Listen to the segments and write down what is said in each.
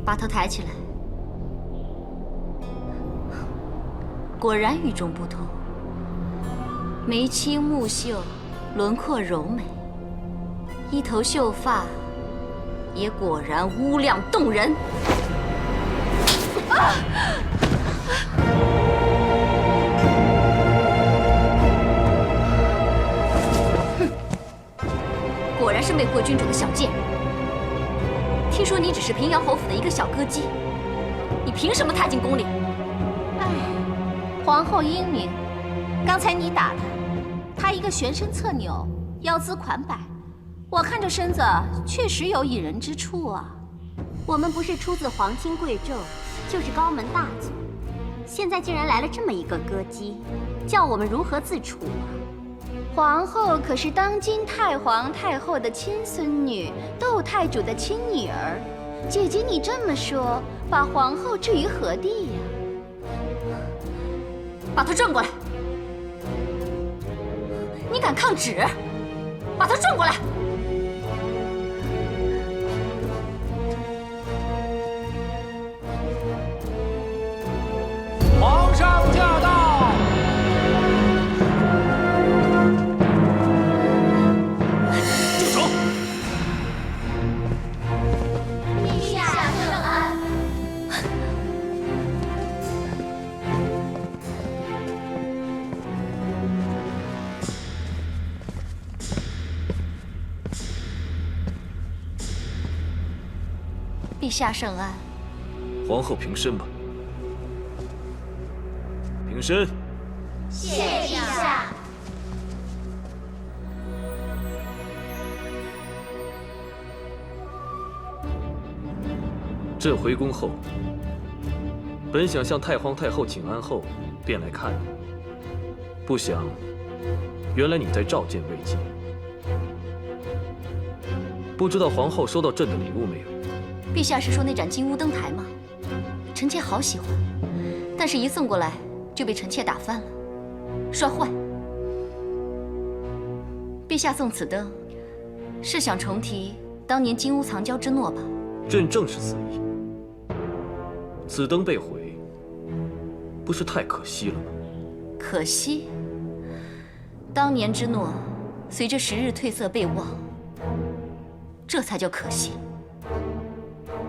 把头抬起来。果然与众不同，眉清目秀，轮廓柔美，一头秀发也果然乌亮动人。啊！哼，果然是魅惑君主的小贱人。听说你只是平阳侯府的一个小歌姬，你凭什么踏进宫里？哎，皇后英明，刚才你打她一个旋身侧扭，腰姿款摆，我看这身子确实有以人之处啊。我们不是出自皇亲贵胄，就是高门大族，现在竟然来了这么一个歌姬，叫我们如何自处啊？皇后可是当今太皇太后的亲孙女，窦太主的亲女儿。姐姐你这么说，把皇后置于何地呀？把她转过来！你敢抗旨？把她转过来！皇上驾到！住手！陛下圣安。陛下圣安。皇后平身吧。平身。谢陛下。朕回宫后，本想向太皇太后请安后，便来看你。不想，原来你在召见未接。不知道皇后收到朕的礼物没有？陛下是说那盏金乌灯台吗？臣妾好喜欢，但是一送过来就被臣妾打翻了，摔坏。陛下送此灯，是想重提当年金乌藏娇之诺吧？朕正是此意。此灯被毁，不是太可惜了吗？可惜，当年之诺，随着时日褪色被忘，这才叫可惜。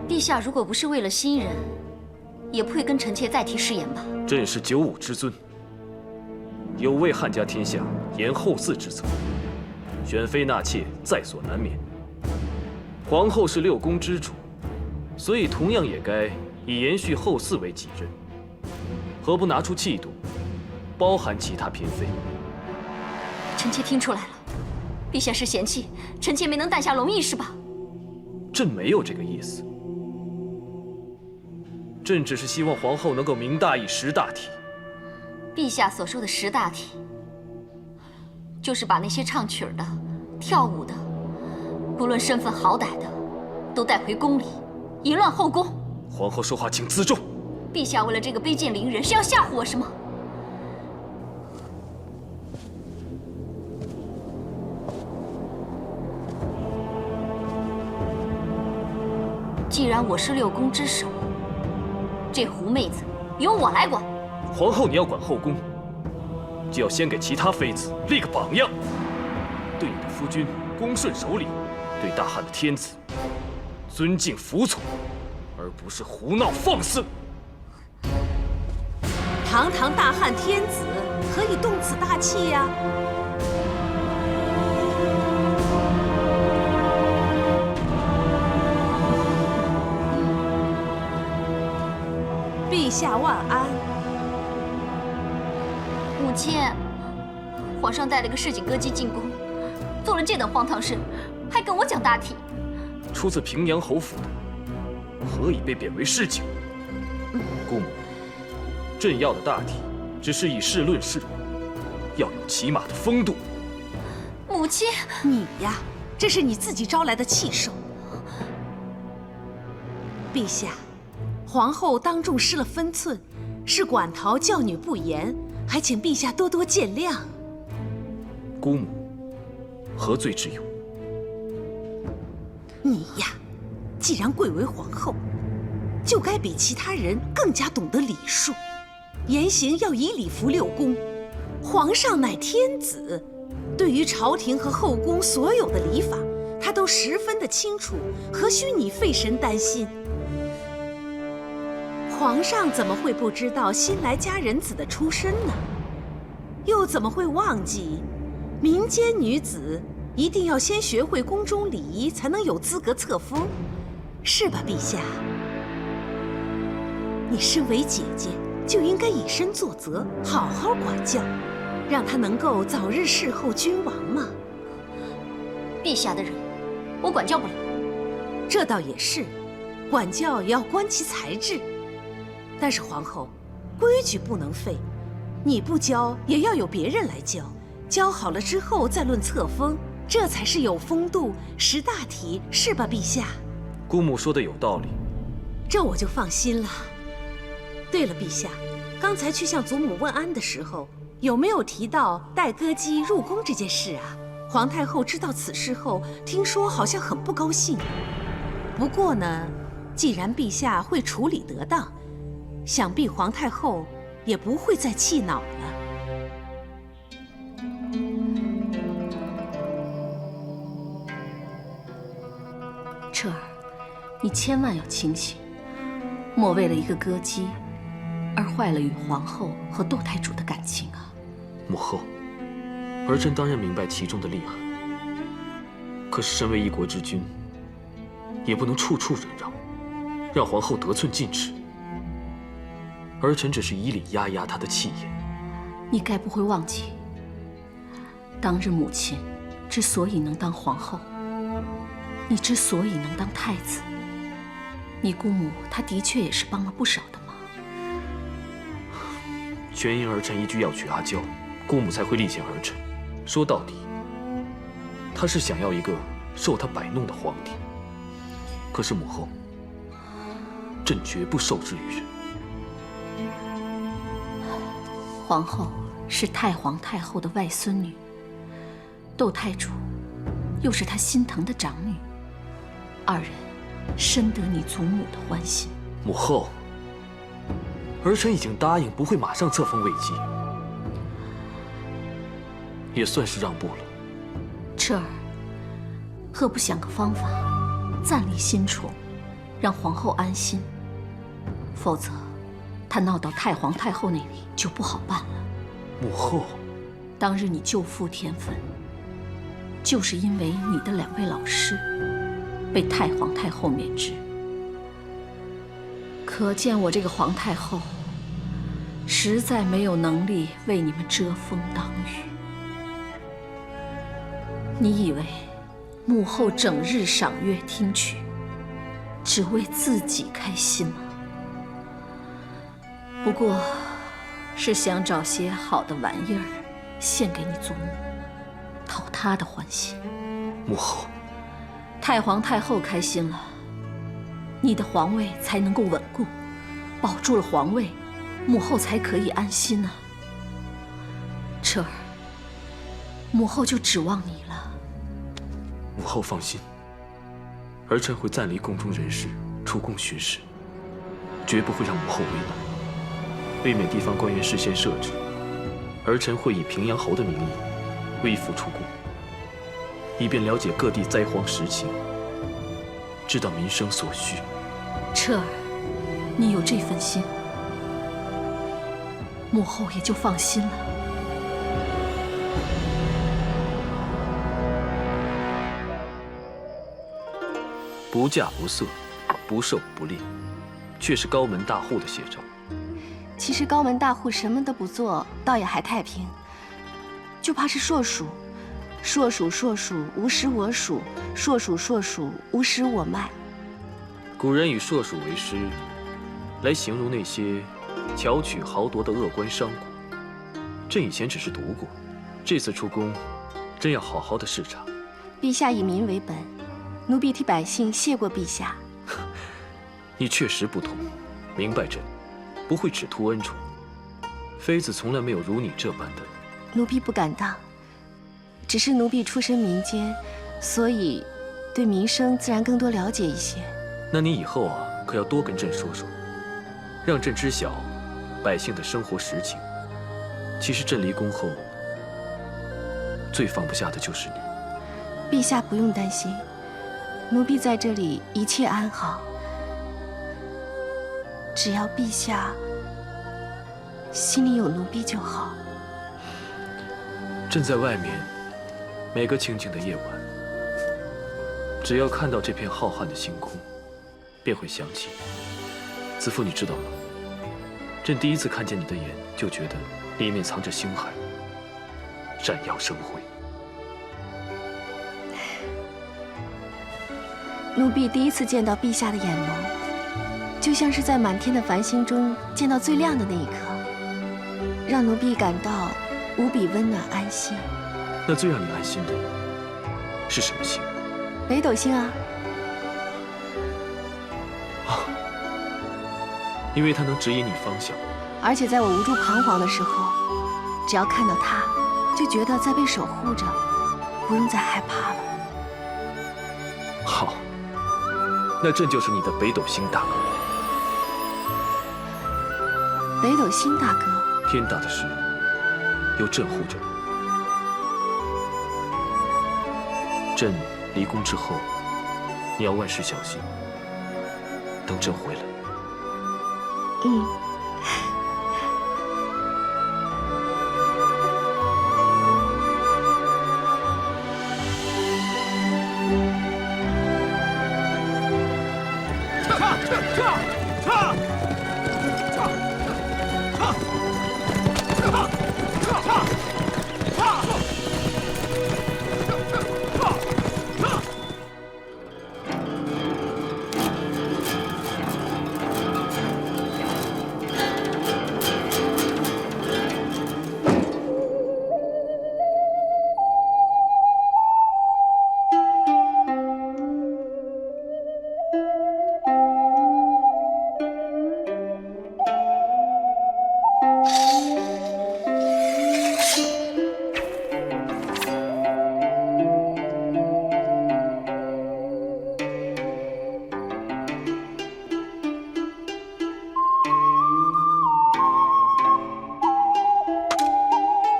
陛下如果不是为了新人，也不会跟臣妾再提誓言吧？朕是九五之尊，有为汉家天下延后嗣之责，选妃纳妾在所难免。皇后是六宫之主，所以同样也该以延续后嗣为己任，何不拿出气度，包含其他嫔妃？臣妾听出来了，陛下是嫌弃臣妾没能诞下龙翼是吧？朕没有这个意思，朕只是希望皇后能够明大义、识大体。陛下所说的识大体，就是把那些唱曲儿的、跳舞的，不论身份好歹的，都带回宫里，淫乱后宫。皇后说话请自重。陛下为了这个卑贱伶人，是要吓唬我是吗？既然我是六宫之首，这狐妹子由我来管。皇后，你要管后宫，就要先给其他妃子立个榜样，对你的夫君恭顺守礼，对大汉的天子尊敬服从，而不是胡闹放肆。堂堂大汉天子，何以动此大气呀？陛下万安。母亲，皇上带了个市井歌姬进宫，做了这等荒唐事，还跟我讲大体。出自平阳侯府的，何以被贬为市井？姑母，朕要的大体，只是以事论事，要有起码的风度。母亲，你呀，这是你自己招来的气受。陛下，皇后当众失了分寸，是馆陶教女不严，还请陛下多多见谅。姑母，何罪之有？你呀，既然贵为皇后，就该比其他人更加懂得礼数，言行要以礼服六宫。皇上乃天子，对于朝廷和后宫所有的礼法，他都十分的清楚，何须你费神担心？皇上怎么会不知道新来佳人子的出身呢？又怎么会忘记，民间女子一定要先学会宫中礼仪，才能有资格册封，是吧，陛下？你身为姐姐，就应该以身作则，好好管教，让她能够早日侍候君王嘛。陛下的人，我管教不了。这倒也是，管教也要观其才智。但是皇后，规矩不能废，你不教也要有别人来教，教好了之后再论册封，这才是有风度、识大体，是吧，陛下？姑母说的有道理，这我就放心了。对了，陛下，刚才去向祖母问安的时候，有没有提到带歌姬入宫这件事啊？皇太后知道此事后，听说好像很不高兴。不过呢，既然陛下会处理得当，想必皇太后也不会再气恼了。彻儿，你千万要清醒，莫为了一个歌姬而坏了与皇后和窦太主的感情啊！母后，儿臣当然明白其中的利害，可是身为一国之君，也不能处处忍让，让皇后得寸进尺。儿臣只是以礼压压她的气焰。你该不会忘记，当日母亲之所以能当皇后，你之所以能当太子，你姑母她的确也是帮了不少的忙。全因儿臣一句要娶阿娇，姑母才会力荐儿臣。说到底，她是想要一个受她摆弄的皇帝。可是母后，朕绝不受制于人。皇后是太皇太后的外孙女，窦太主又是她心疼的长女，二人深得你祖母的欢心。母后，儿臣已经答应不会马上册封魏姬，也算是让步了。彻儿，何不想个方法，暂离新宠，让皇后安心？否则，她闹到太皇太后那里就不好办了。母后，当日你救父填坟，就是因为你的2位老师被太皇太后免职。可见我这个皇太后实在没有能力为你们遮风挡雨。你以为母后整日赏月听曲，只为自己开心吗？不过是想找些好的玩意儿献给你祖母，讨她的欢心。母后，太皇太后开心了，你的皇位才能够稳固，保住了皇位，母后才可以安心呢。彻儿，母后就指望你了。母后放心，儿臣会暂离宫中人事，出宫巡视，绝不会让母后为难。为免地方官员事先设置，儿臣会以平阳侯的名义微服出宫，以便了解各地灾荒实情，知道民生所需。彻儿，你有这份心，母后也就放心了。不嫁不色，不受不猎，却是高门大户的写照。其实高门大户什么都不做，倒也还太平，就怕是硕鼠，硕鼠硕鼠，无食我黍；硕鼠硕鼠，无食我麦。古人以硕鼠为师，来形容那些巧取豪夺的恶官商贾。朕以前只是读过，这次出宫，真要好好的视察。陛下以民为本，奴婢替百姓谢过陛下。你确实不同，明白朕，不会只图恩宠。妃子从来没有如你这般的。奴婢不敢当，只是奴婢出身民间，所以对民生自然更多了解一些。那你以后啊，可要多跟朕说说，让朕知晓百姓的生活实情。其实朕离宫后，最放不下的就是你。陛下不用担心，奴婢在这里一切安好。只要陛下心里有奴婢就好。朕在外面，每个清静的夜晚，只要看到这片浩瀚的星空，便会想起子父，你知道吗？朕第一次看见你的眼，就觉得里面藏着星海，闪耀生辉。奴婢第一次见到陛下的眼眸，就像是在满天的繁星中见到最亮的那一刻，让奴婢感到无比温暖安心。那最让你安心的是什么星？北斗星啊！因为它能指引你方向。而且在我无助彷徨的时候，只要看到它，就觉得在被守护着，不用再害怕了。好，那朕就是你的北斗星大哥。北斗星大哥，天大的事有朕护着你。朕离宫之后，你要万事小心。等朕回来。嗯。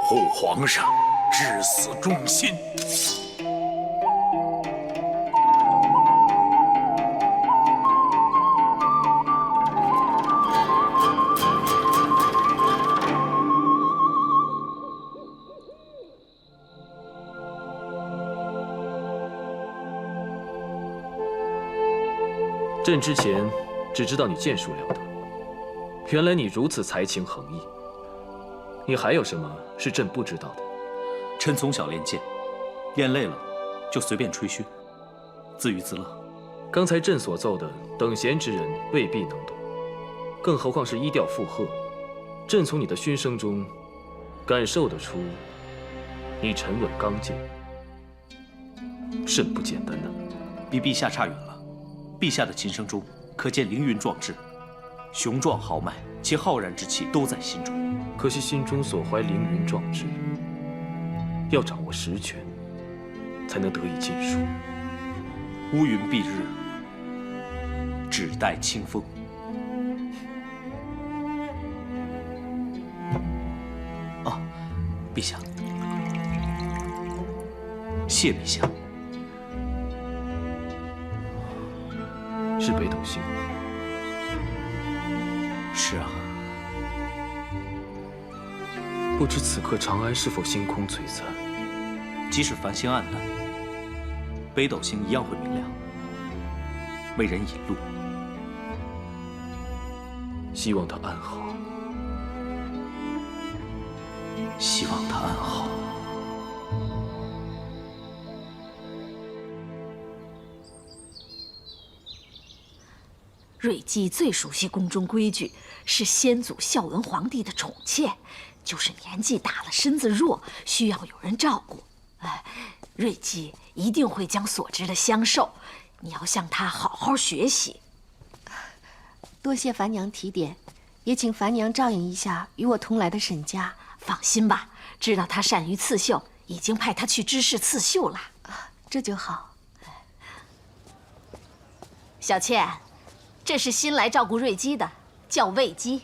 护皇上，至死忠心。朕之前只知道你剑术了得，原来你如此才情横溢。你还有什么是朕不知道的？臣从小练剑，练累了就随便吹嘘，自娱自乐。刚才朕所奏的，等闲之人未必能懂，更何况是依调附和。朕从你的熏声中感受得出，你沉稳刚健，甚不简单呢。比陛下差远了。陛下的琴声中可见凌云壮志，雄壮豪迈，其浩然之气都在心中。可惜心中所怀凌云壮志，要掌握实权，才能得以尽数。乌云蔽日，只待清风。哦，陛下，谢陛下。是北斗星。是啊。不知此刻长安是否星空璀璨？即使繁星暗淡，北斗星一样会明亮，为人引路。希望他安好。希望他安好。瑞姬最熟悉宫中规矩，是先祖孝文皇帝的宠妾，就是年纪大了，身子弱，需要有人照顾。瑞姬一定会将所知的相授，你要向她好好学习。多谢樊娘提点，也请樊娘照应一下与我同来的沈家。放心吧，知道她善于刺绣，已经派她去知识刺绣了。这就好。小倩。这是新来照顾瑞姬的，叫卫姬。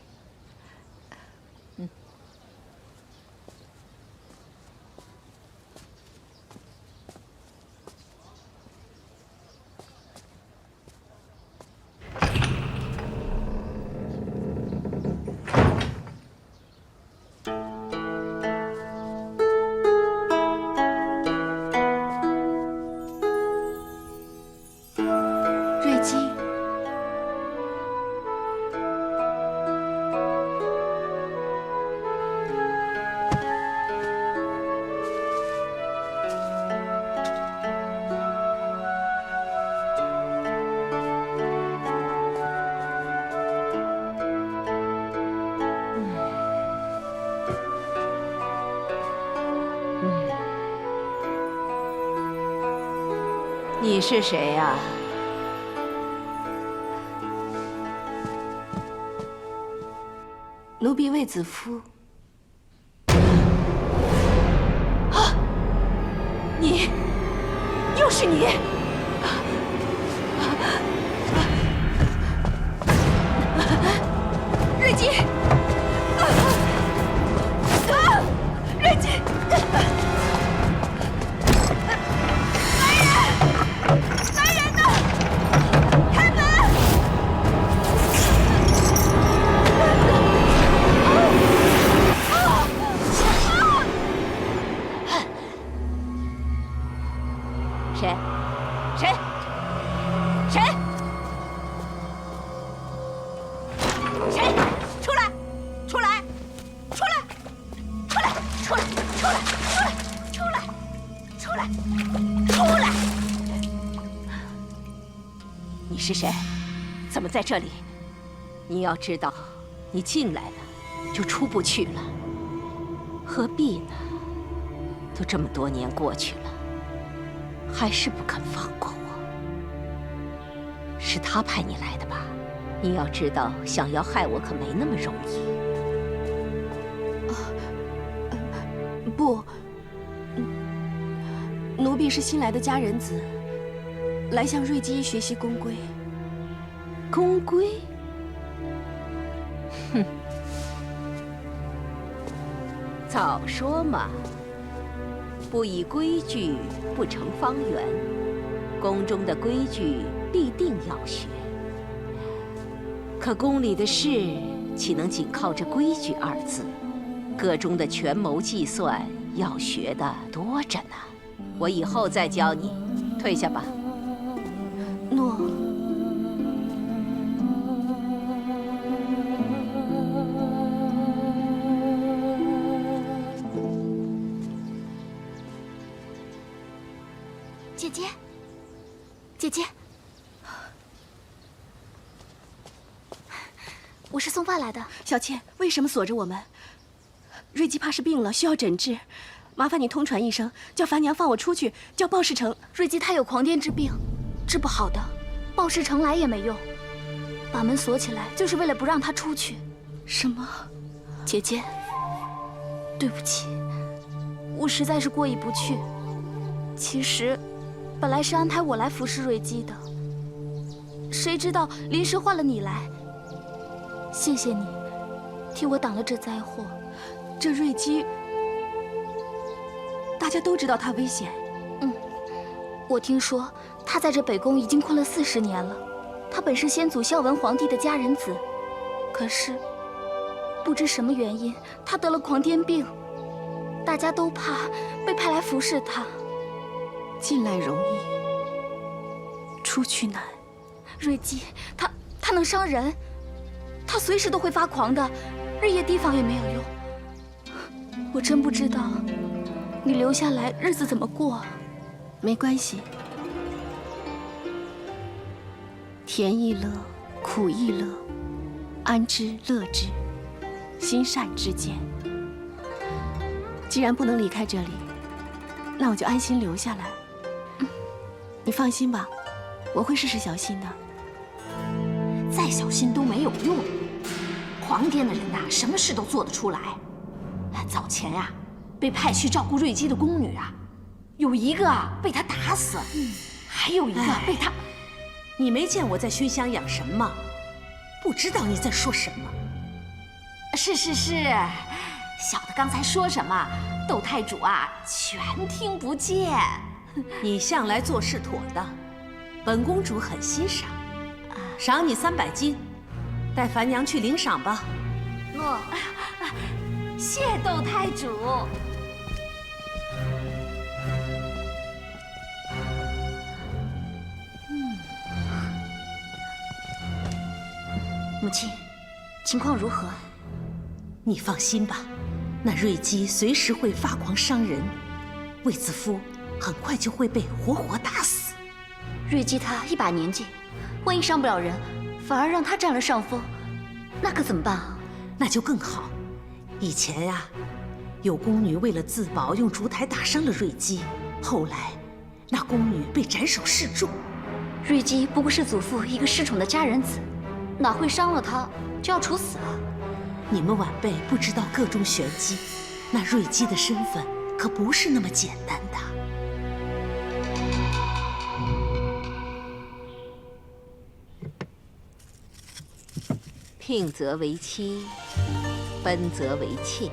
瑞姬，你是谁呀？奴婢卫子夫。你，又是你！瑞姬，瑞姬，来人呐！开门！谁？谁？谁？谁？出来！出来！出来！出来！出来！出来！出来！出来！出来！你是谁？怎么在这里？你要知道，你进来了就出不去了，何必呢？都这么多年过去了。还是不肯放过我，是他派你来的吧？你要知道，想要害我可没那么容易。不，奴婢是新来的佳人子，来向瑞姬学习宫规。宫规？哼，早说嘛！不以规矩，不成方圆。宫中的规矩必定要学，可宫里的事岂能仅靠这规矩二字？个中的权谋计算要学的多着呢。我以后再教你，退下吧。诺。姐姐，姐姐，我是送饭来的。小倩，为什么锁着我们？瑞姬怕是病了，需要诊治。麻烦你通传一声，叫樊娘放我出去，叫鲍世成。瑞姬她有狂癫之病，治不好的，鲍世成来也没用。把门锁起来，就是为了不让她出去。什么？姐姐，对不起，我实在是过意不去。其实，本来是安排我来服侍瑞姬的，谁知道临时换了你来。谢谢你，替我挡了这灾祸。这瑞姬，大家都知道她危险。我听说她在这北宫已经困了40年了。她本是先祖孝文皇帝的佳人子，可是不知什么原因，她得了狂癫病，大家都怕被派来服侍她。进来容易，出去难。瑞姬，她能伤人，她随时都会发狂的，日夜提防也没有用。我真不知道你留下来日子怎么过。没关系，甜亦乐，苦亦乐，安之乐之，心善之见。既然不能离开这里，那我就安心留下来。你放心吧，我会事事小心的。再小心都没有用，狂癫的人呐，什么事都做得出来。早前呀，被派去照顾瑞姬的宫女啊，有一个被他打死，还有一个被他……你没见我在熏香养神吗？不知道你在说什么。是，小的刚才说什么，窦太主啊，全听不见。你向来做事妥当，本公主很欣赏，赏你300金，带樊娘去领赏吧。诺，谢窦太主。母亲，情况如何？你放心吧，那瑞姬随时会发狂伤人，卫子夫很快就会被活活打死。瑞姬她一把年纪，万一伤不了人，反而让她占了上风，那可怎么办啊？那就更好。以前呀，有宫女为了自保，用烛台打伤了瑞姬，后来那宫女被斩首示众。瑞姬不过是祖父一个失宠的佳人子，哪会伤了她就要处死啊？你们晚辈不知道各中玄机，那瑞姬的身份可不是那么简单的。聘则为妻，奔则为妾。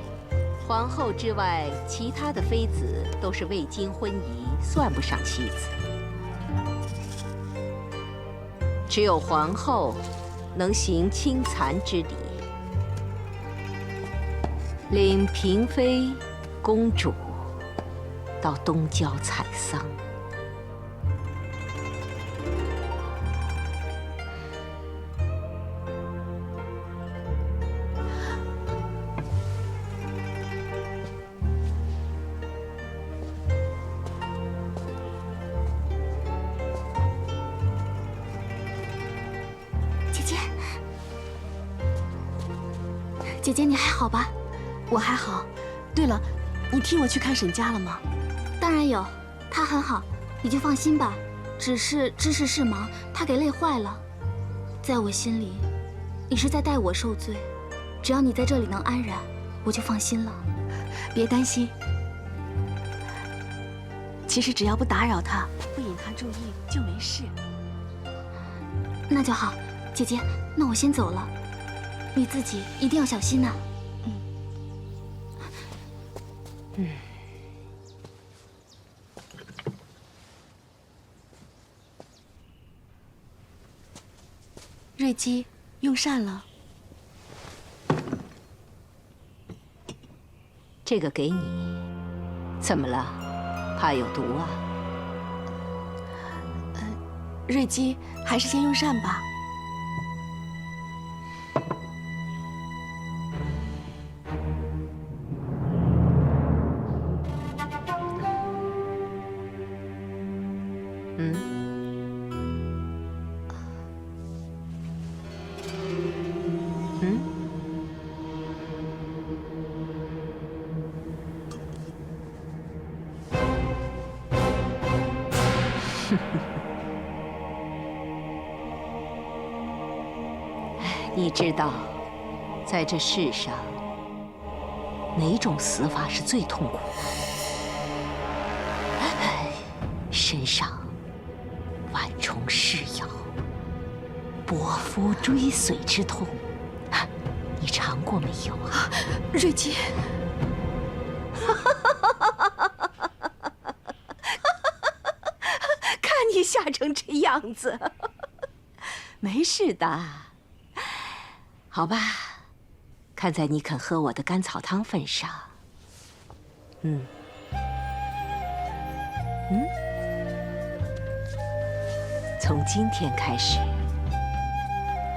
皇后之外，其他的妃子都是未经婚仪，算不上妻子。只有皇后能行亲残之礼，领嫔妃、公主到东郊采桑。姐姐，你还好吧？我还好。对了，你替我去看沈家了吗？当然有，他很好，你就放心吧。只是知事事忙，他给累坏了。在我心里，你是在代我受罪。只要你在这里能安然，我就放心了。别担心，其实只要不打扰他，不引他注意就没事。那就好，姐姐，那我先走了。你自己一定要小心呐。瑞姬用膳了。这个给你，怎么了？怕有毒啊？瑞姬还是先用膳吧。你知道，在这世上，哪种死法是最痛苦的？身上万虫噬咬、搏夫追随之痛，你尝过没有啊？瑞姬，看你吓成这样子，没事的。好吧，看在你肯喝我的甘草汤份上，从今天开始，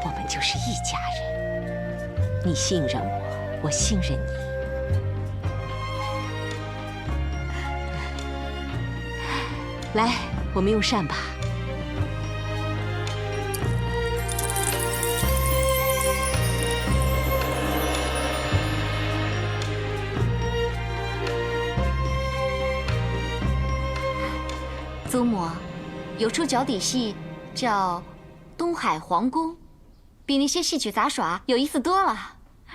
我们就是一家人。你信任我，我信任你。来，我们用膳吧。祖母，有出脚底戏叫《东海皇宫》，比那些戏曲杂耍有意思多了。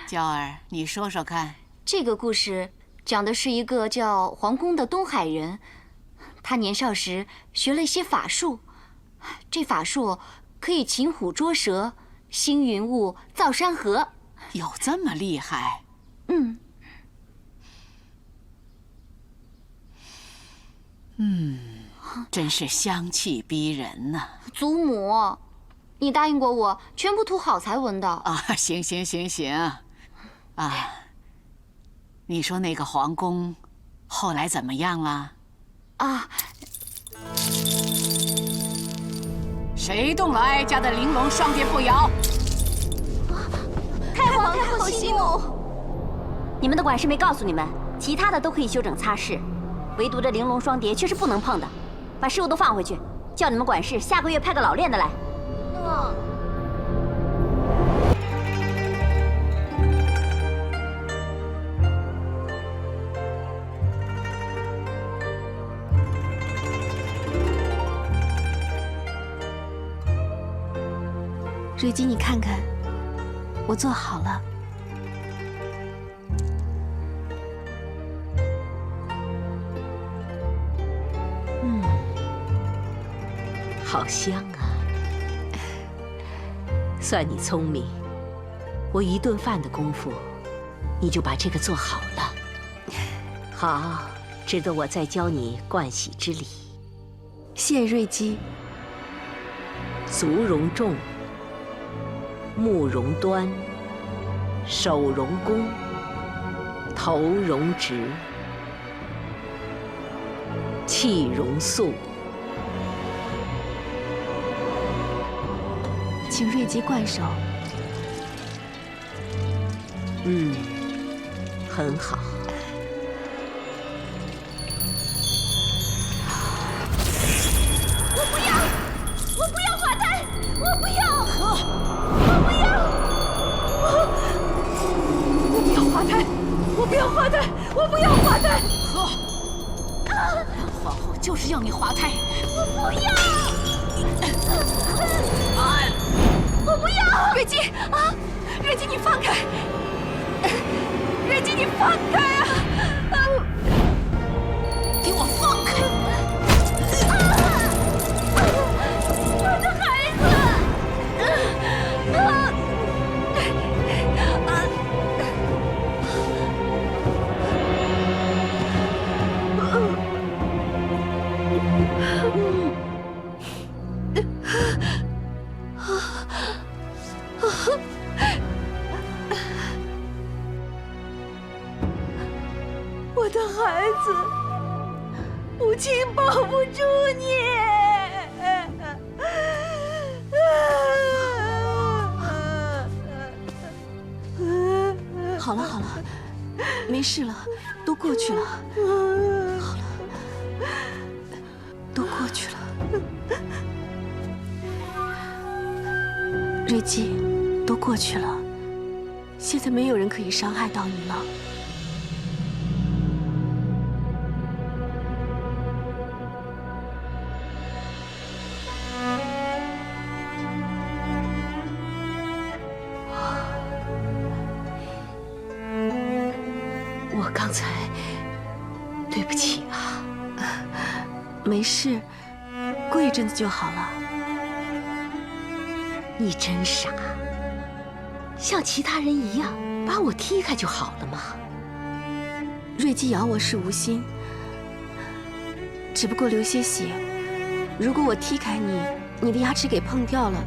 娇儿，你说说看。这个故事讲的是一个叫皇宫的东海人，他年少时学了一些法术，这法术可以擒虎捉蛇，兴云雾，造山河。有这么厉害？真是香气逼人呐！祖母，你答应过我，全部涂好才闻到。啊，行，啊，你说那个皇宫后来怎么样了？啊，谁动了哀家的玲珑双蝶不摇？太皇太后息怒！你们的管事没告诉你们，其他的都可以修整擦拭，唯独这玲珑双蝶却是不能碰的。把事物都放回去，叫你们管事下个月派个老练的来。瑞姬，你看看，我做好了。好香啊！算你聪明，我一顿饭的功夫，你就把这个做好了。好，值得我再教你盥洗之礼。谢瑞姬。足容重，目容端，手容弓，头容直，气容肃。请瑞姬灌手。很好。我不要华胎，我不要，我不要华胎，我不要华胎，我不要华胎。喝！皇后就是要你滑胎。我不要！我不要！瑞姬啊，瑞姬你放开！瑞姬你放开啊！给我放开！我的孩我的孩子，母亲保不住你。好了好了，没事了，都过去了。好了，都过去了。瑞姬，都过去了，现在没有人可以伤害到你了。我刚才对不起啊。没事，过一阵子就好了。你真傻，像其他人一样把我踢开就好了嘛。瑞姬咬我是无心，只不过流些血。如果我踢开你，你的牙齿给碰掉了，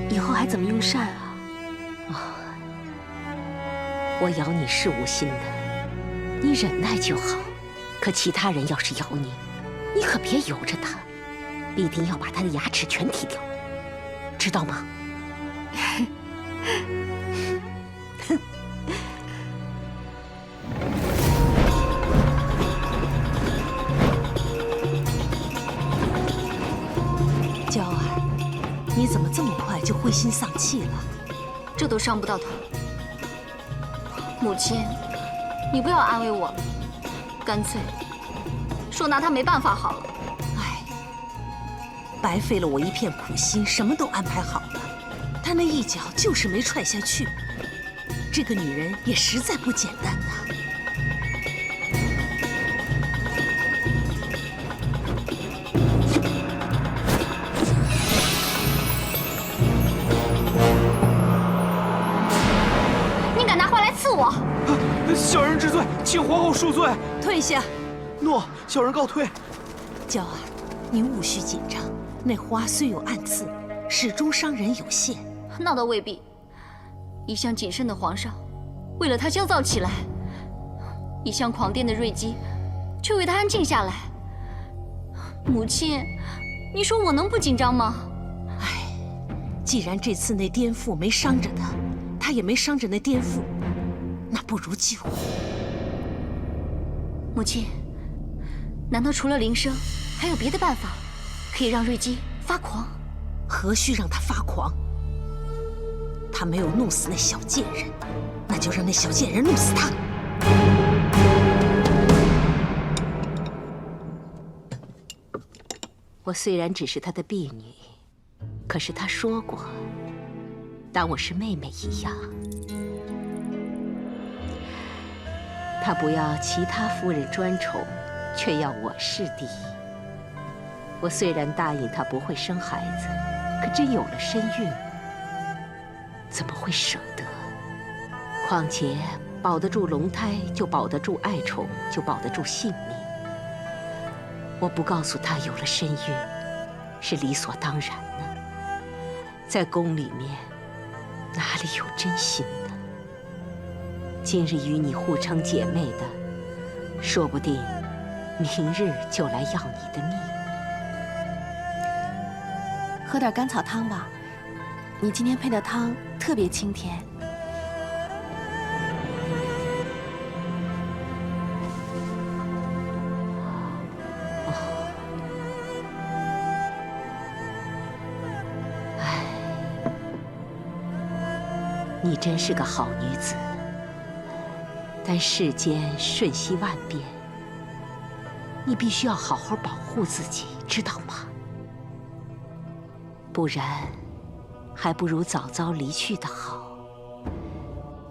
以后还怎么用膳啊？我咬你是无心的，你忍耐就好。可其他人要是咬你，你可别由着他，必定要把他的牙齿全踢掉，知道吗？娇儿，你怎么这么快就灰心丧气了？这都伤不到他。母亲，你不要安慰我了，干脆说拿他没办法好了。哎，白费了我一片苦心，什么都安排好了，他那一脚就是没踹下去。这个女人也实在不简单呐。我！小人知罪，请皇后恕罪。退下。诺，小人告退。娇儿，你勿需紧张。那花虽有暗刺，始终伤人有限。那倒未必。一向谨慎的皇上，为了他焦躁起来；一向狂癫的瑞姬，却为他安静下来。母亲，你说我能不紧张吗？唉，既然这次那颠覆没伤着他，他也没伤着那颠覆，那不如救。母亲，难道除了铃声，还有别的办法，可以让瑞姬发狂？何须让他发狂？他没有弄死那小贱人，那就让那小贱人弄死他。我虽然只是他的婢女，可是他说过，当我是妹妹一样。他不要其他夫人专宠，却要我侍第。我虽然答应他不会生孩子，可真有了身孕，怎么会舍得？况且保得住龙胎，就保得住爱宠，就保得住性命。我不告诉他有了身孕，是理所当然的。在宫里面，哪里有真心呢？今日与你互称姐妹的，说不定明日就来要你的命。喝点甘草汤吧，你今天配的汤特别清甜。你真是个好女子，但世间瞬息万变，你必须要好好保护自己，知道吗？不然，还不如早早离去的好。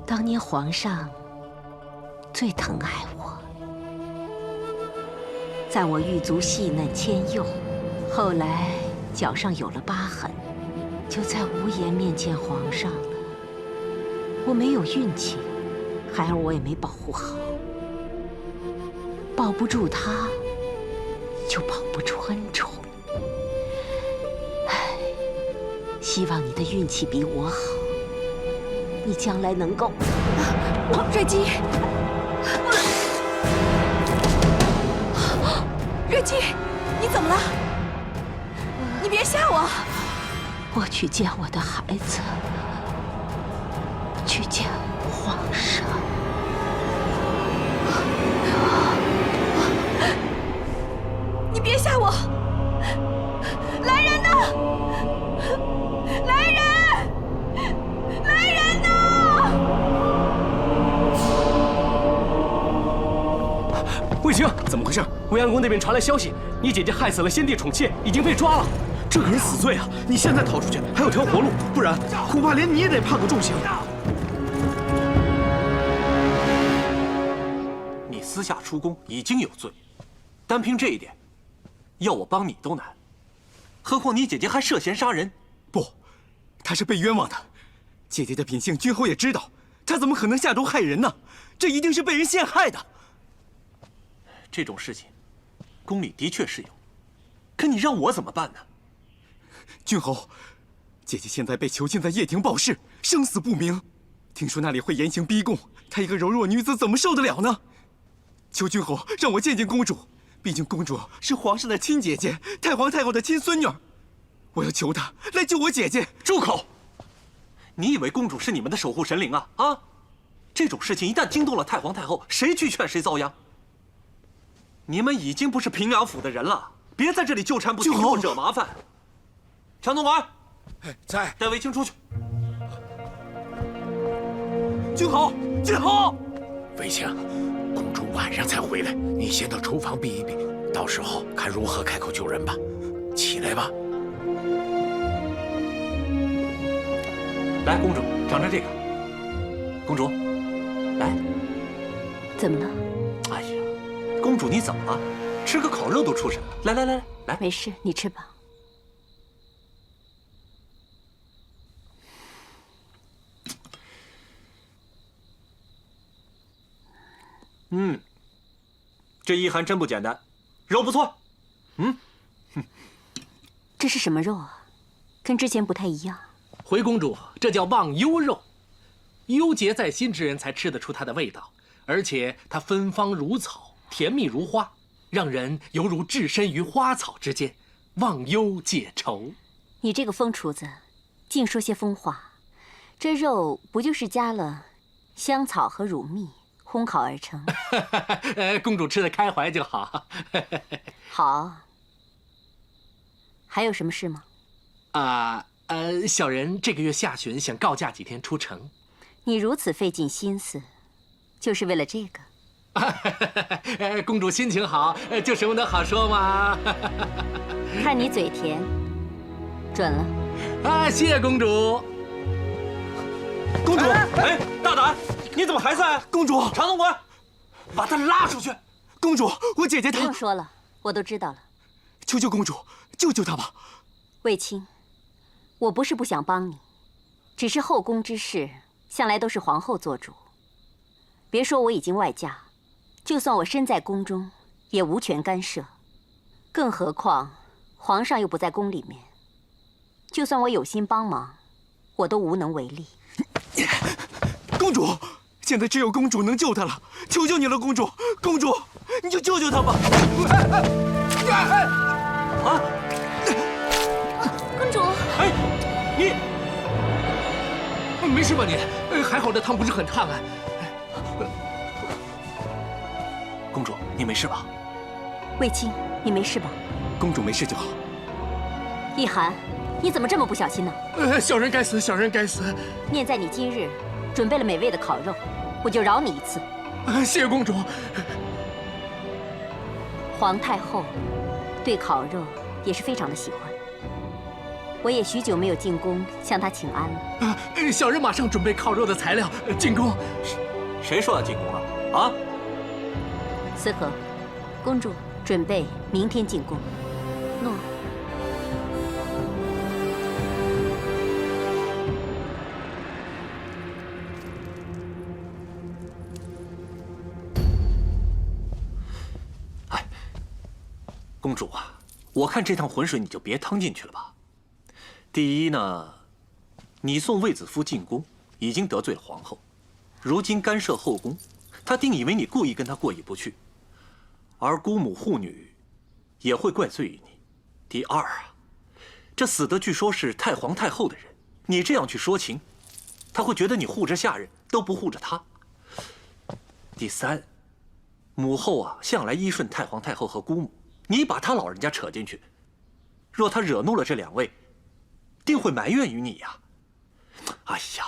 当年皇上最疼爱我，在我玉足细嫩纤幼，后来脚上有了疤痕，就再无颜面见皇上了。我没有运气，孩儿我也没保护好，保不住他，就保不住恩宠。唉，希望你的运气比我好，你将来能够……瑞姬，瑞姬，你怎么了？你别吓我！我去见我的孩子。去见皇上。你别吓我！来人呐！来人！来人呐！卫青，怎么回事？未央宫那边传来消息，你姐姐害死了先帝宠妾，已经被抓了。这可是死罪啊！你现在逃出去还有条活路，不然恐怕连你也得判个重刑。私下出宫已经有罪，单凭这一点，要我帮你都难，何况你姐姐还涉嫌杀人。不，她是被冤枉的。姐姐的品性，君侯也知道，她怎么可能下毒害人呢？这一定是被人陷害的。这种事情，宫里的确是有，可你让我怎么办呢？君侯，姐姐现在被囚禁在掖庭报室，生死不明。听说那里会严刑逼供，她一个柔弱女子怎么受得了呢？求君侯让我见见公主，毕竟公主是皇上的亲姐姐，太皇太后的亲孙女。我要求她来救我姐姐。住口！你以为公主是你们的守护神灵啊？啊！这种事情一旦惊动了太皇太后，谁去劝谁遭殃。你们已经不是平阳府的人了，别在这里纠缠不清，给我惹麻烦。强总管，在，带卫青出去。君侯，君侯，卫青。公主晚上才回来，你先到厨房避一避，到时候看如何开口救人吧。起来吧。来，公主，尝尝这个。公主，来。怎么了？哎呀，公主你怎么了？吃个烤肉都出神了。来来来来，没事，你吃吧。这一寒真不简单，肉不错。这是什么肉啊？跟之前不太一样。回公主，这叫忘忧肉，忧结在心之人才吃得出它的味道，而且它芬芳如草，甜蜜如花，让人犹如置身于花草之间，忘忧解愁。你这个疯厨子，净说些疯话。这肉不就是加了香草和乳蜜烘烤而成？公主吃得开怀就好。好。还有什么事吗？小人这个月下旬想告假几天出城。你如此费尽心思，就是为了这个？公主心情好，就什么都好说嘛。看你嘴甜，准了。谢谢公主。公主，哎，大胆，你怎么还在？公主，常总管，把他拉出去。公主，我姐姐她……不用说了，我都知道了。求求公主，救救她吧。卫青，我不是不想帮你，只是后宫之事向来都是皇后做主。别说我已经外嫁，就算我身在宫中，也无权干涉。更何况皇上又不在宫里面，就算我有心帮忙，我都无能为力。公主，现在只有公主能救她了，求求你了，公主，公主，你就救救她吧！啊！公主，哎，你没事吧你？还好这汤不是很烫啊。公主，你没事吧？卫青，你没事吧？公主没事就好。一寒，你怎么这么不小心呢？小人该死，小人该死。念在你今日准备了美味的烤肉，我就饶你一次。谢谢公主。皇太后对烤肉也是非常的喜欢，我也许久没有进宫向她请安了。小人马上准备烤肉的材料进宫。谁说要进宫了？啊？思和，公主准备明天进宫。诺。公主啊，我看这趟浑水你就别趟进去了吧。第一呢，你送卫子夫进宫，已经得罪了皇后，如今干涉后宫，她定以为你故意跟她过意不去，而姑母护女也会怪罪于你。第二啊，这死的据说是太皇太后的人，你这样去说情，她会觉得你护着下人都不护着她。第三，母后啊向来依顺太皇太后和姑母。你把他老人家扯进去，若他惹怒了这两位，定会埋怨于你呀。哎呀，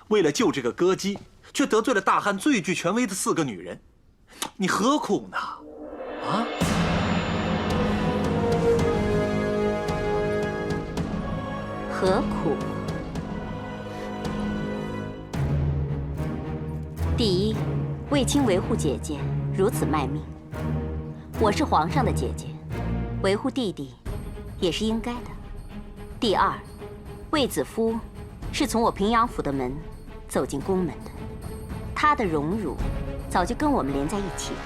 为了救这个歌姬，却得罪了大汉最具权威的4个女人，你何苦呢？啊？何苦？第一，卫青维护姐姐如此卖命。我是皇上的姐姐，维护弟弟也是应该的。第二，卫子夫是从我平阳府的门走进宫门的，他的荣辱早就跟我们连在一起了。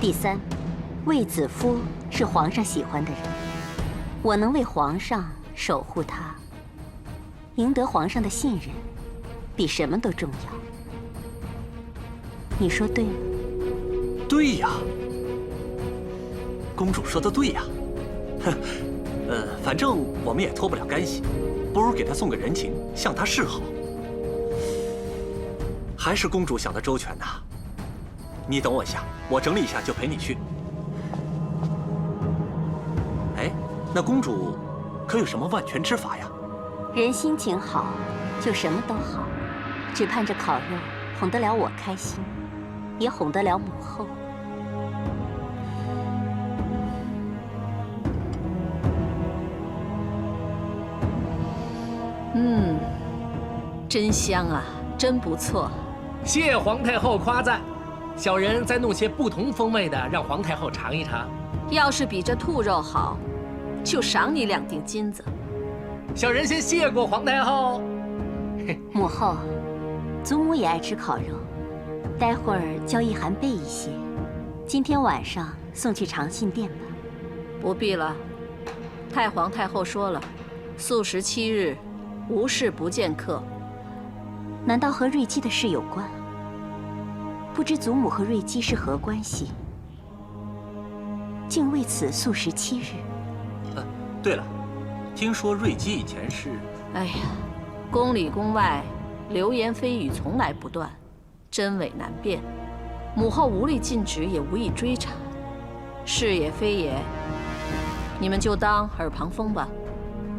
第三，卫子夫是皇上喜欢的人，我能为皇上守护他，赢得皇上的信任，比什么都重要。你说对吗？对呀。公主说的对呀，反正我们也脱不了干系，不如给她送个人情，向她示好。还是公主想得周全呐。你等我一下，我整理一下就陪你去。哎，那公主可有什么万全之法呀？人心情好，就什么都好，只盼着烤肉哄得了我开心，也哄得了母后。真香啊，真不错。谢皇太后夸赞，小人再弄些不同风味的，让皇太后尝一尝。要是比这兔肉好，就赏你2锭金子。小人先谢过皇太后。母后，祖母也爱吃烤肉，待会儿叫一涵备一些，今天晚上送去长信殿吧。不必了，太皇太后说了，素食7日，无事不见客。难道和瑞姬的事有关？不知祖母和瑞姬是何关系，竟为此素食7日。对了，听说瑞姬以前是……哎呀，宫里宫外流言蜚语从来不断，真伪难辨。母后无力禁止，也无意追查，是也非也，你们就当耳旁风吧，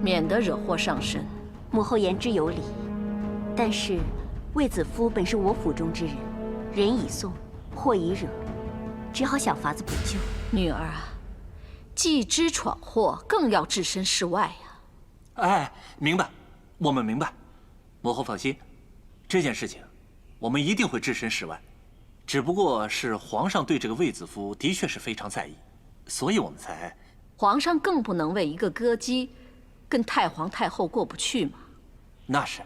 免得惹祸上身。母后言之有理，但是卫子夫本是我府中之人，人已送，祸已惹，只好想法子补救。女儿啊，既知闯祸，更要置身事外呀。哎，明白，我们明白。母后放心，这件事情我们一定会置身事外。只不过是皇上对这个卫子夫的确是非常在意，所以我们才……皇上更不能为一个歌姬跟太皇太后过不去嘛。那是，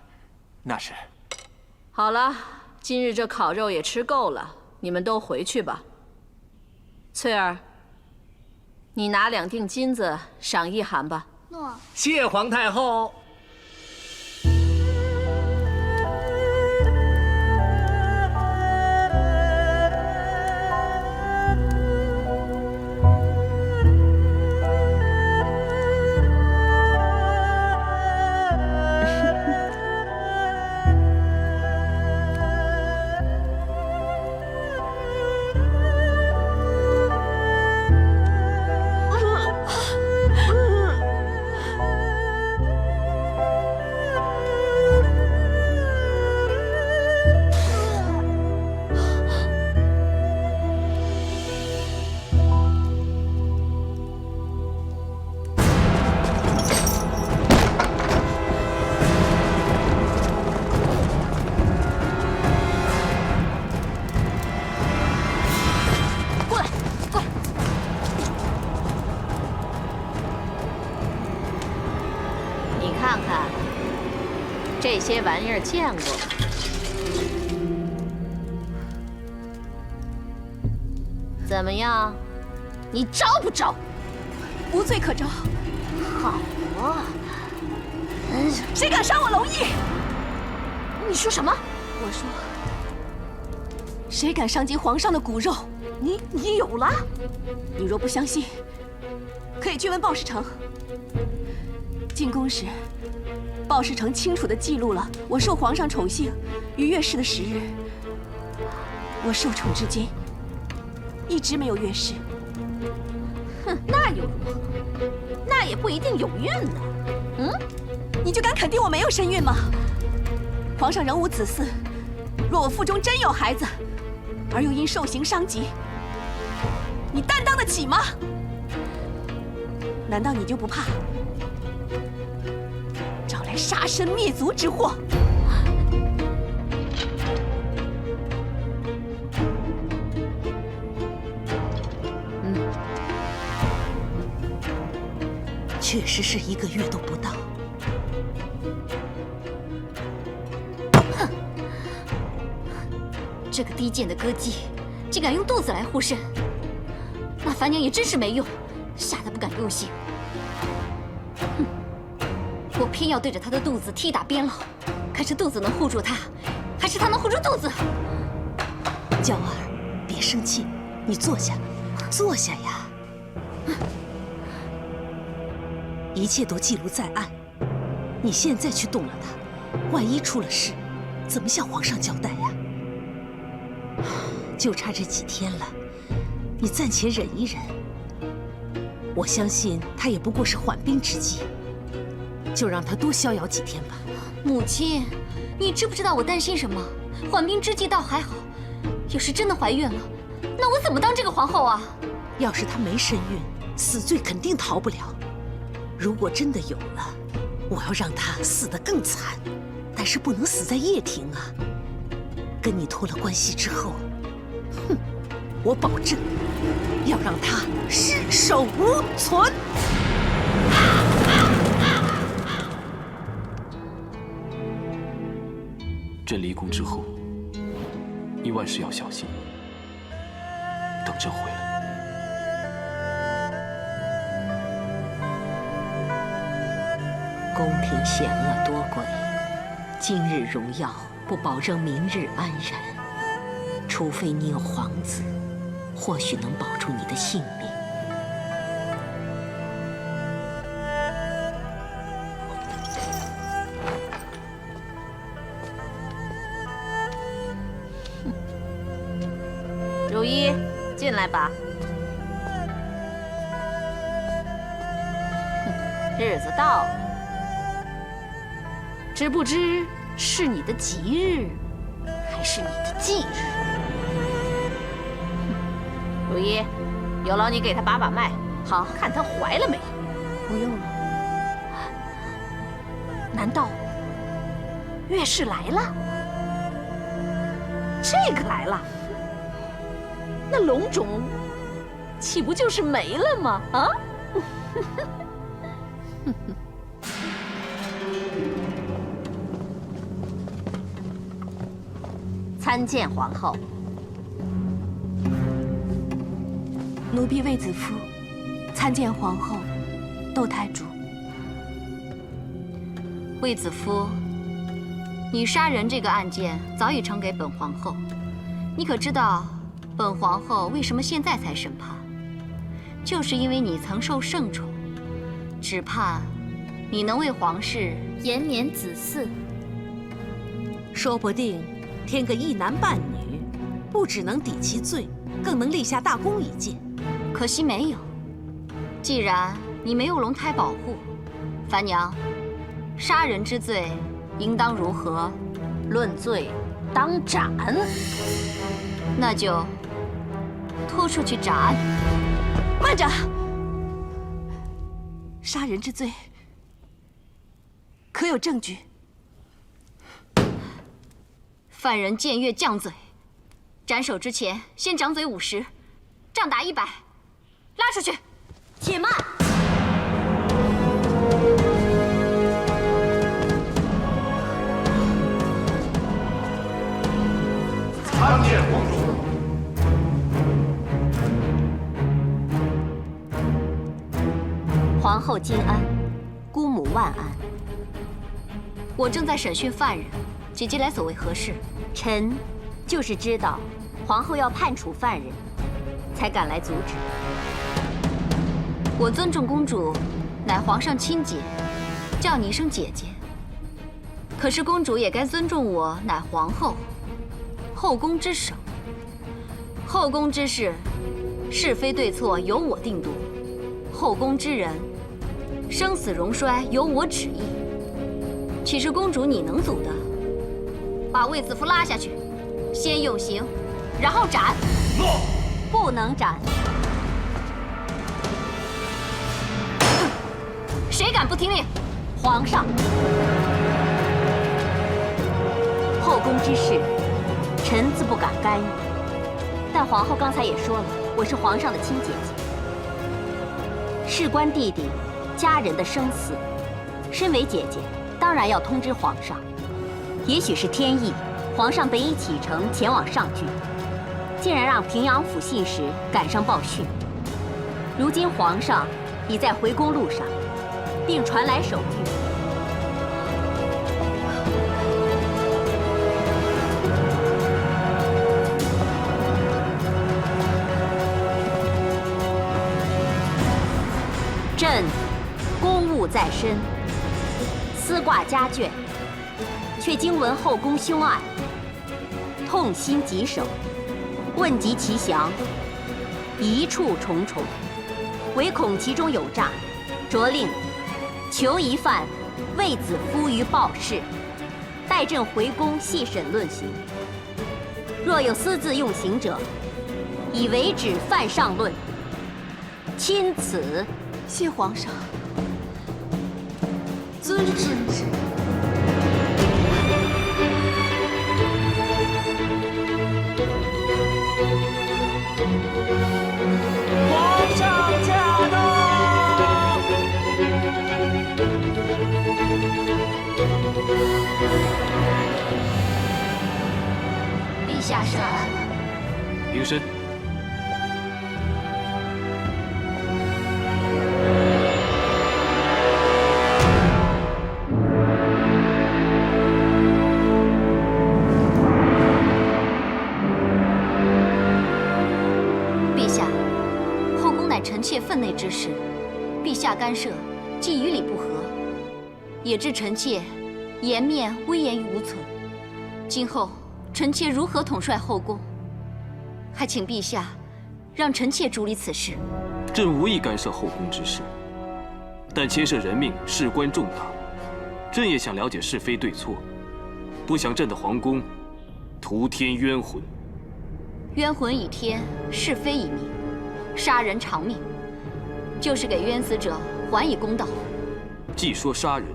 那是。好了，今日这烤肉也吃够了，你们都回去吧。翠儿，你拿2锭金子赏一涵吧。诺。谢皇太后。这些玩意儿见过。怎么样？你招不招？无罪可招。好啊！谁敢伤我龙翼？你说什么？我说，谁敢伤及皇上的骨肉？你有了？你若不相信，可以去问鲍世成。进宫时，鲍世成清楚地记录了我受皇上宠幸于月氏的时日。我受宠至今，一直没有月氏。哼，那又如何？那也不一定有孕呢。嗯，你就敢肯定我没有身孕吗？皇上仍无子嗣，若我腹中真有孩子，而又因受刑伤及，你担当得起吗？难道你就不怕招来杀身灭族之祸？确实是1个月都不到。哼，这个低贱的歌姬，竟敢用肚子来护身，那凡娘也真是没用，吓得不敢入刑。哼，我偏要对着她的肚子踢打鞭烙，看是肚子能护住她，还是她能护住肚子。娇儿，别生气，你坐下，坐下呀。一切都记录在案，你现在去动了他，万一出了事，怎么向皇上交代呀？就差这几天了，你暂且忍一忍。我相信他也不过是缓兵之计，就让他多逍遥几天吧。母亲，你知不知道我担心什么？缓兵之计倒还好，要是真的怀孕了，那我怎么当这个皇后啊？要是她没身孕，死罪肯定逃不了。如果真的有了，我要让她死得更惨，但是不能死在掖庭啊！跟你脱了关系之后，哼，我保证要让她尸首无存。朕离宫之后，你万事要小心。等朕回来。宫廷险恶多诡，今日荣耀不保证明日安然。除非你有皇子，或许能保住你的性命。如一，进来吧。日子到了，知不知是你的吉日，还是你的忌日？如一，有劳你给她把把脉，好看她怀了没有。不用了。难道月事来了？这个来了，那龙种岂不就是没了吗？啊？参见皇后。奴婢卫子夫，参见皇后、窦太主。卫子夫，你杀人这个案件早已呈给本皇后，你可知道本皇后为什么现在才审判？就是因为你曾受圣宠，只盼你能为皇室延年子嗣。说不定添个一男半女，不只能抵其罪，更能立下大功一件。可惜没有。既然你没有龙胎保护，樊娘，杀人之罪应当如何？论罪当斩。那就拖出去斩。慢着，杀人之罪可有证据？犯人僭越犟嘴，斩首之前先掌嘴50，杖打100，拉出去。且慢！参见公主。皇后金安，姑母万安。我正在审讯犯人，姐姐来所为何事？臣就是知道皇后要判处犯人，才赶来阻止。我尊重公主，乃皇上亲姐，叫你一声姐姐。可是公主也该尊重我，乃皇后，后宫之首。后宫之事，是非对错由我定夺；后宫之人，生死荣衰由我旨意。岂是公主你能阻的？把卫子夫拉下去，先用刑，然后斩。诺，不能斩。谁敢不听命？皇上，后宫之事，臣自不敢干预。但皇后刚才也说了，我是皇上的亲姐姐，事关弟弟家人的生死，身为姐姐，当然要通知皇上。也许是天意，皇上本已启程前往上郡，竟然让平阳府信使赶上报讯。如今皇上已在回宫路上，并传来手谕。朕公务在身，司挂家眷，却经闻后宫凶案，痛心疾首，问及其详，疑处重重，唯恐其中有诈，着令囚疑犯卫子夫于报室，待朕回宫细审论刑。若有私自用刑者，以为止犯上论。钦此。谢皇上。遵旨。皇上驾到！陛下审案。平身。陛下，后宫乃臣妾分内之事，陛下干涉，既与理不合，也致臣妾颜面威严于无存。今后臣妾如何统帅后宫？还请陛下让臣妾主理此事。朕无意干涉后宫之事，但牵涉人命，事关重大，朕也想了解是非对错，不想朕的皇宫徒添冤魂。冤魂已添，是非已明，杀人偿命，就是给冤死者还以公道。既说杀人，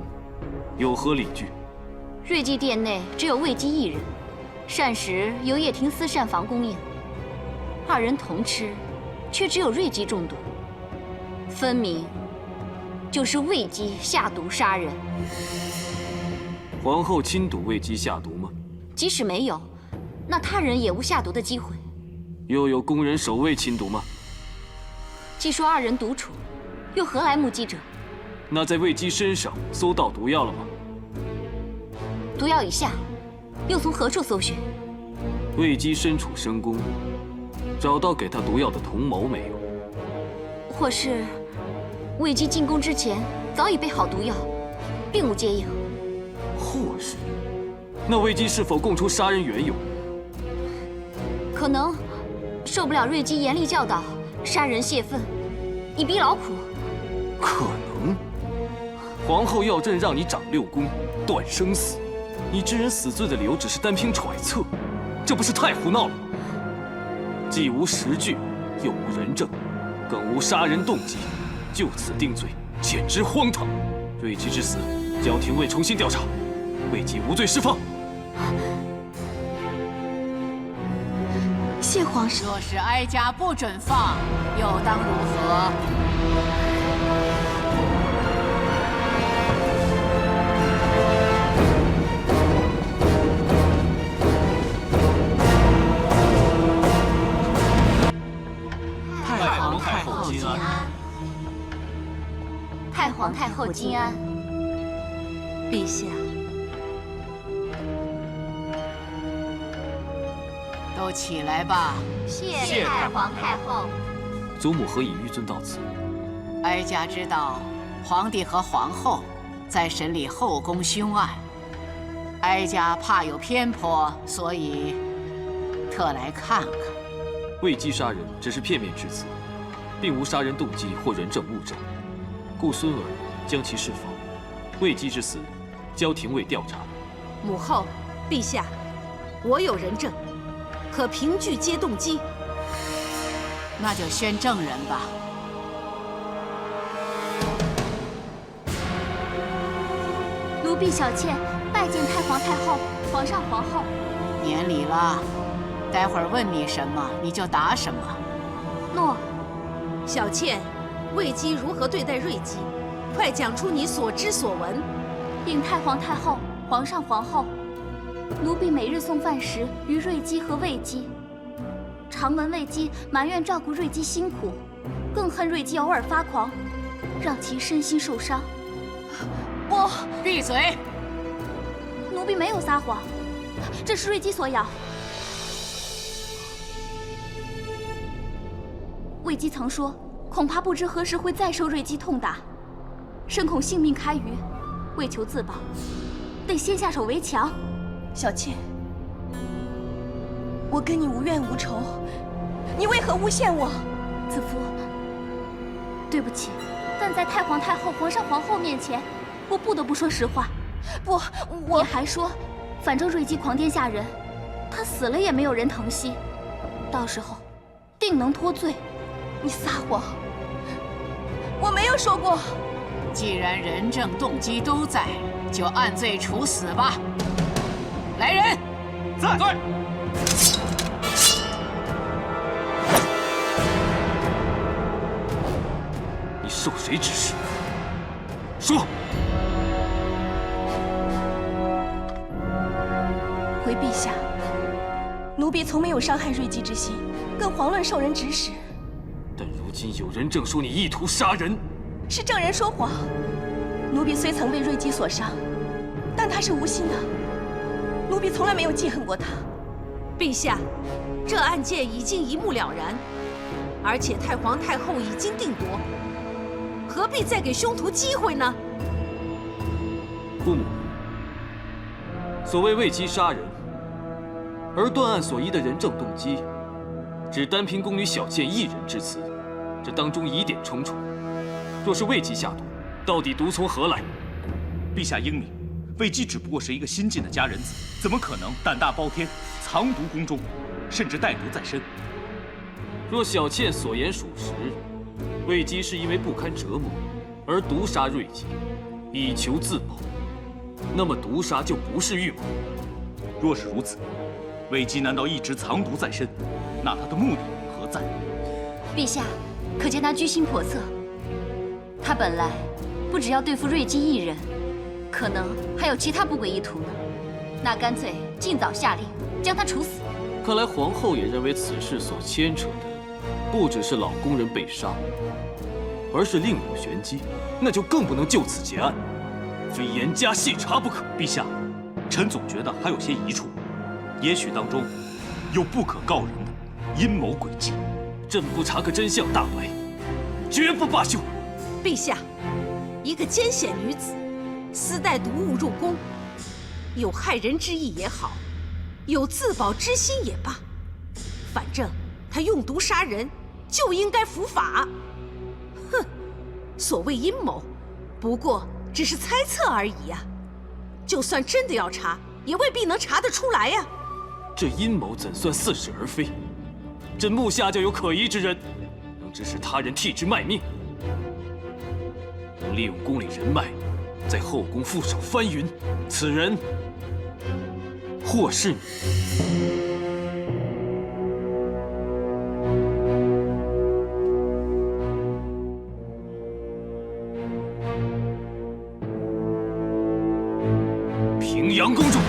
有何理据？瑞姬殿内只有魏姬一人，膳食由叶庭私膳房供应，二人同吃，却只有瑞姬中毒，分明就是魏姬下毒杀人。皇后亲睹魏姬下毒吗？即使没有，那他人也无下毒的机会。又有宫人守卫亲睹吗？既说二人独处，又何来目击者？那在魏姬身上搜到毒药了吗？毒药已下，又从何处搜寻？魏姬身处深宫，找到给她毒药的铜矛没有？或是魏姬进宫之前早已备好毒药，并无接应？或是，那魏姬是否供出杀人缘由？可能受不了瑞姬严厉教导，杀人泄愤，以逼劳苦。可能。皇后要朕让你掌6宫，断生死，你知人死罪的理由只是单凭揣测，这不是太胡闹了吗？既无实据，又无人证，更无杀人动机，就此定罪，简直荒唐。瑞姬之死，交廷尉重新调查，魏姬无罪释放。谢皇上。若是哀家不准放，又当如何？太皇太后金安。太皇太后金安。陛下。都起来吧！谢太皇太后。祖母何以御尊到此？哀家知道，皇帝和皇后在审理后宫凶案，哀家怕有偏颇，所以特来看看。魏姬杀人只是片面之词，并无杀人动机或人证物证，故孙儿将其释放。魏姬之死，交廷尉调查。母后，陛下，我有人证，可凭据皆动机。那就宣证人吧。奴婢小妾拜见太皇太后、皇上皇后。免礼了，待会儿问你什么你就答什么。诺。小妾，魏姬如何对待瑞姬？快讲出你所知所闻。禀太皇太后、皇上皇后，奴婢每日送饭食于瑞姬和魏姬，常闻魏姬埋怨照顾瑞姬辛苦，更恨瑞姬偶尔发狂，让其身心受伤。我闭嘴！奴婢没有撒谎，这是瑞姬所咬。魏姬曾说，恐怕不知何时会再受瑞姬痛打，深恐性命堪虞，为求自保，得先下手为强。小妾，我跟你无怨无仇，你为何诬陷我？子夫，对不起，但在太皇太后、皇上皇后面前，我不得不说实话。不，你还说，反正瑞姬狂癫吓人，她死了也没有人疼惜，到时候定能脱罪。你撒谎！我没有说过。既然人证动机都在，就按罪处死吧。来人，在。你受谁指示？说。回陛下，奴婢从没有伤害瑞姬之心，更遑论受人指使。但如今有人正说你意图杀人，是证人说谎。奴婢虽曾被瑞姬所伤，但她是无心的。奴婢从来没有记恨过她。陛下，这案件已经一目了然，而且太皇太后已经定夺，何必再给凶徒机会呢？父母，所谓为姬杀人，而断案所依的人证动机，只单凭宫女小倩一人之词，这当中疑点重重。若是为姬下毒，到底毒从何来？陛下英明，为姬只不过是一个新晋的佳人子，怎么可能胆大包天，藏毒宫中，甚至带毒在身？若小倩所言属实，为姬是因为不堪折磨而毒杀瑞姬，以求自保，那么毒杀就不是预谋。若是如此，为姬难道一直藏毒在身？那他的目的何在？陛下，可见他居心叵测。他本来不只要对付瑞姬一人，可能还有其他不轨意图呢。那干脆尽早下令将他处死。看来皇后也认为此事所牵扯的，不只是老宫人被杀，而是另有玄机，那就更不能就此结案，非严加细查不可。陛下，臣总觉得还有些疑处，也许当中有不可告人的阴谋诡计。朕不查个真相大白，绝不罢休。陛下，一个奸险女子私带毒物入宫，有害人之意也好，有自保之心也罢，反正她用毒杀人就应该伏法。哼，所谓阴谋，不过只是猜测而已呀。就算真的要查，也未必能查得出来呀。这阴谋怎算似是而非？朕目下就有可疑之人，能指使他人替之卖命，能利用宫里人脉，在后宫覆手翻云。此人，或是你。平阳公主。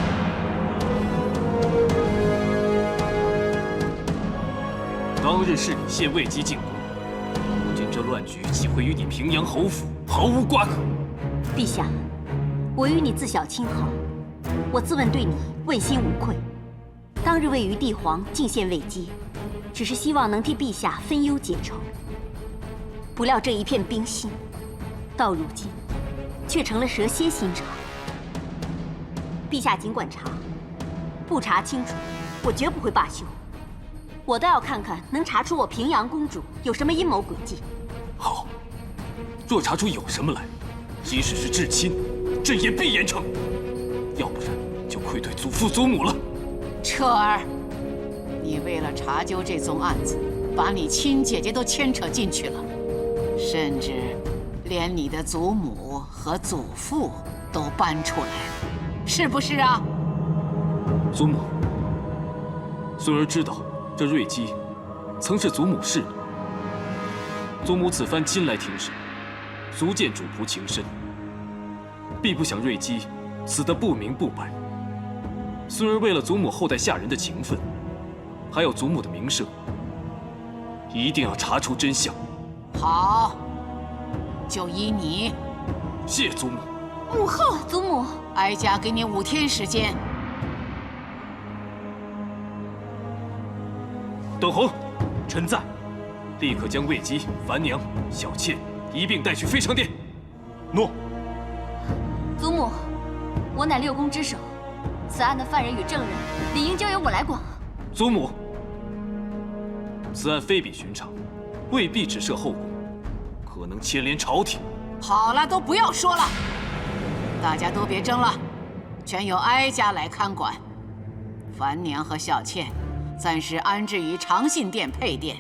当日是你献魏姬进宫，如今这乱局岂会与你平阳侯府毫无瓜葛？陛下，我与你自小亲好，我自问对你问心无愧。当日为于帝皇进献魏姬，只是希望能替陛下分忧解愁。不料这一片冰心，到如今却成了蛇蝎心肠。陛下尽管查，不查清楚，我绝不会罢休。我倒要看看能查出我平阳公主有什么阴谋诡计。好，若查出有什么来，即使是至亲，朕也必严惩。要不然就愧对祖父祖母了。彻儿，你为了查究这宗案子，把你亲姐姐都牵扯进去了，甚至连你的祖母和祖父都搬出来了，是不是啊？祖母，孙儿知道。这瑞姬曾是祖母侍女，祖母此番亲来听审，足见主仆情深，必不想瑞姬死得不明不白。孙儿为了祖母后代下人的情分，还有祖母的名声，一定要查出真相。好，就依你。谢祖母。母后，祖母，哀家给你5天时间。等候，臣在。立刻将魏姬、樊娘、小妾一并带去非常殿。诺。祖母，我乃6宫之首，此案的犯人与证人理应交由我来管。祖母，此案非比寻常，未必只涉后宫，可能牵连朝廷。好了，都不要说了，大家都别争了，全由哀家来看管。樊娘和小妾暂时安置于长信殿配殿，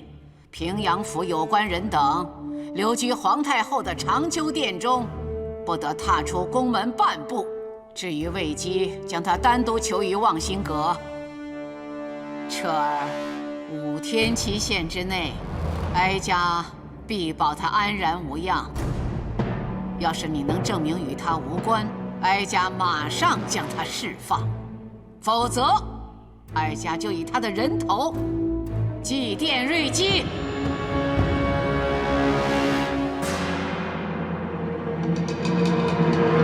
平阳府有关人等留居皇太后的长秋殿中，不得踏出宫门半步。至于魏姬，将她单独囚于望星阁。彻儿，5天期限之内，哀家必保她安然无恙。要是你能证明与她无关，哀家马上将她释放；否则，哀家就以他的人头祭奠瑞姬。